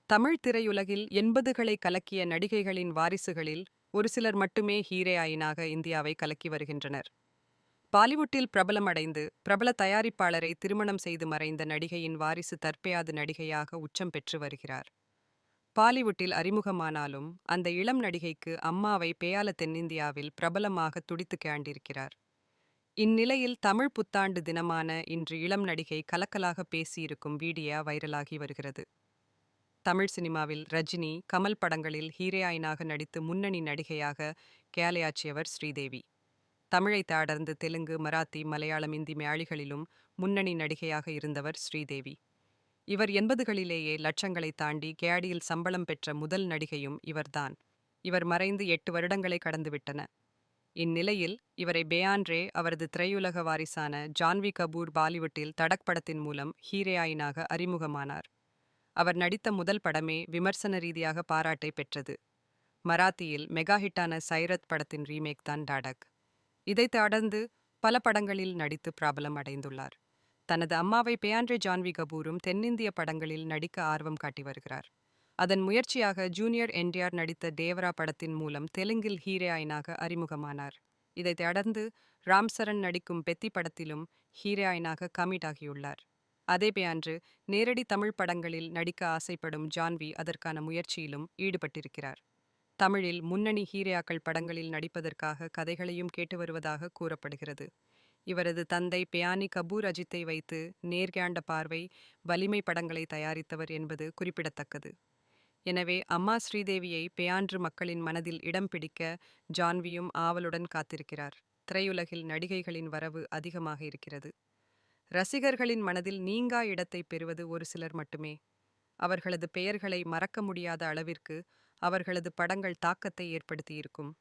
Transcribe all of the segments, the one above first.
தமிழ் திரையுலகில் 80களை கலக்கிய நடிகைகளின் வாரிசுகளில் ஒரு சிலர் மட்டுமே ஹீரோயினாக இந்தியாவை கலக்கி வருகின்றனர். பாலிவுட்டில் பிரபலமடைந்து பிரபல தயாரிப்பாளரை திருமணம் செய்து மறைந்த நடிகையின் வாரிசு தற்பெயாது நடிகையாக உச்சம் பெற்று வருகிறார். பாலிவுட்டில் அறிமுகமானாலும் அந்த இளம் நடிகைக்கு அம்மாவை பேயால தென்னிந்தியாவில் பிரபலமாக துடித்து காண்டிருக்கிறார். இந்நிலையில் தமிழ் புத்தாண்டு தினமான இன்று இளம் நடிகை கலக்கலாக பேசியிருக்கும் வீடியோ வைரலாகி வருகிறது. தமிழ் சினிமாவில் ரஜினி, கமல் படங்களில் ஹீரோயினாக நடித்து முன்னணி நடிகையாக கேலையாச்சியவர் ஸ்ரீதேவி. தமிழை தொடர்ந்து தெலுங்கு, மராத்தி, மலையாளம், இந்தி மொழிகளிலும் முன்னணி நடிகையாக இருந்தவர் ஸ்ரீதேவி. இவர் 80களிலேயே லட்சங்களை தாண்டி கேடியில் சம்பளம் பெற்ற முதல் நடிகையும் இவர்தான். இவர் மறைந்து 8 வருடங்களை கடந்துவிட்டன. இந்நிலையில் இவரை பேயாண்ட்ரே அவரது திரையுலக வாரிசான ஜான்வி கபூர் பாலிவுட்டில் தடக் படத்தின் மூலம் ஹீரோயினாக அறிமுகமானார். அவர் நடித்த முதல் படமே விமர்சன ரீதியாக பாராட்டை பெற்றது. மராத்தியில் மெகா ஹிட்டான சைரத் படத்தின் ரீமேக் தான் டாடக். இதைத் தொடர்ந்து பல படங்களில் நடித்து பிரபலம் அடைந்துள்ளார். தனது அம்மாவை பேயாண்ட்ரே ஜான்வி கபூரும் தென்னிந்திய படங்களில் நடிக்க ஆர்வம் காட்டி வருகிறார். அதன் முயற்சியாக ஜூனியர் என்டிஆர் நடித்த தேவரா படத்தின் மூலம் தெலுங்கில் ஹீரோயினாக அறிமுகமானார். இதைத் தொடர்ந்து ராம் சரண் நடிக்கும் பெத்தி படத்திலும் ஹீரோயினாக கமிட் ஆகியுள்ளார். அதேபோன்று நேரடி தமிழ் படங்களில் நடிக்க ஆசைப்படும் ஜான்வி அதற்கான முயற்சியிலும் ஈடுபட்டிருக்கிறார். தமிழில் முன்னணி ஹீரோக்கள் படங்களில் நடிப்பதற்காக கதைகளையும் கேட்டு வருவதாக கூறப்படுகிறது. இவரது தந்தை பேயானி கபூர் அஜித்தை வைத்து நேர்காண்ட பார்வை, வலிமை படங்களை தயாரித்தவர் என்பது குறிப்பிடத்தக்கது. எனவே அம்மா ஸ்ரீதேவியை பேயாண்ட்ரு மக்களின் மனதில் இடம் பிடிக்க ஜான்வியும் ஆவலுடன் காத்திருக்கிறார். திரையுலகில் நடிகைகளின் வரவு அதிகமாக இருக்கிறது. ரசிகர்களின் மனதில் நீங்கா இடத்தை பெறுவது ஒரு சிலர் மட்டுமே. அவர்களது பெயர்களை மறக்க முடியாத அளவிற்கு அவர்களது படங்கள் தாக்கத்தை ஏற்படுத்தியிருக்கும்.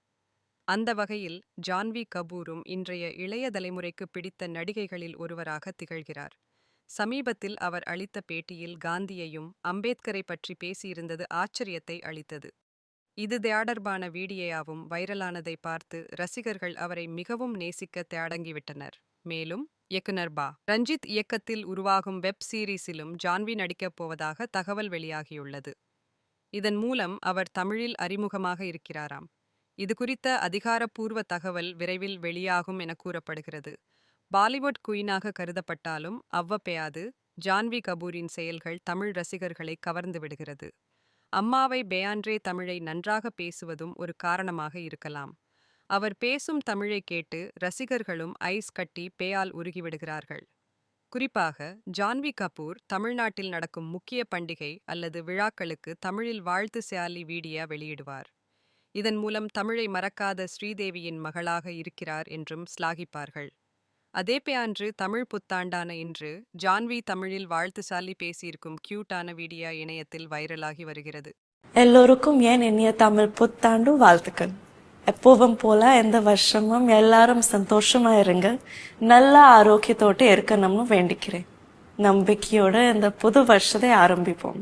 அந்த வகையில் ஜான்வி கபூரும் இன்றைய இளைய தலைமுறைக்கு பிடித்த நடிகைகளில் ஒருவராக திகழ்கிறார். சமீபத்தில் அவர் அளித்த பேட்டியில் காந்தியையும் அம்பேத்கரை பற்றி பேசியிருந்தது ஆச்சரியத்தை அளித்தது. இது தொடர்பான வீடியோவும் வைரலானதை பார்த்து ரசிகர்கள் அவரை மிகவும் நேசிக்க தொடங்கிவிட்டனர். மேலும் இயக்குனர் ரஞ்சித் இயக்கத்தில் உருவாகும் வெப் சீரிஸிலும் ஜான்வி நடிக்கப் போவதாக தகவல் வெளியாகியுள்ளது. இதன் மூலம் அவர் தமிழில் அறிமுகமாக இருக்கிறாராம். இது குறித்த அதிகாரப்பூர்வ தகவல் விரைவில் வெளியாகும் என கூறப்படுகிறது. பாலிவுட் குயினாக கருதப்பட்டாலும் அவ்வப்போது ஜான்வி கபூரின் செயல்கள் தமிழ் ரசிகர்களை கவர்ந்து விடுகிறது. அம்மாவை பேயாண்ட்ரே தமிழை நன்றாக பேசுவதும் ஒரு காரணமாக இருக்கலாம். அவர் பேசும் தமிழை கேட்டு ரசிகர்களும் ஐஸ் கட்டி பேயால் உருகிவிடுகிறார்கள். குறிப்பாக ஜான்வி கபூர் தமிழ்நாட்டில் நடக்கும் முக்கிய பண்டிகை அல்லது விழாக்களுக்கு தமிழில் வாழ்த்து சாலி வீடியோ வெளியிடுவார். இதன் மூலம் தமிழை மறக்காத ஸ்ரீதேவியின் மகளாக இருக்கிறார் என்றும் ஸ்லாகிப்பார்கள். அதேபோன்று தமிழ் புத்தாண்டான இன்று ஜான்வி தமிழில் வாழ்த்து சாலி பேசியிருக்கும் கியூட்டான வீடியோ இணையத்தில் வைரலாகி வருகிறது. எல்லோருக்கும் ஏன் இனிய தமிழ் புத்தாண்டு வாழ்த்துக்கள். எப்பவும் போல எந்த வருஷமும் எல்லாரும் சந்தோஷமா இருங்க, நல்ல ஆரோக்கியத்தோடு இருக்கணும்னு வேண்டிக்கிறேன். நம்பிக்கையோட இந்த புது வருஷத்தை ஆரம்பிப்போம்.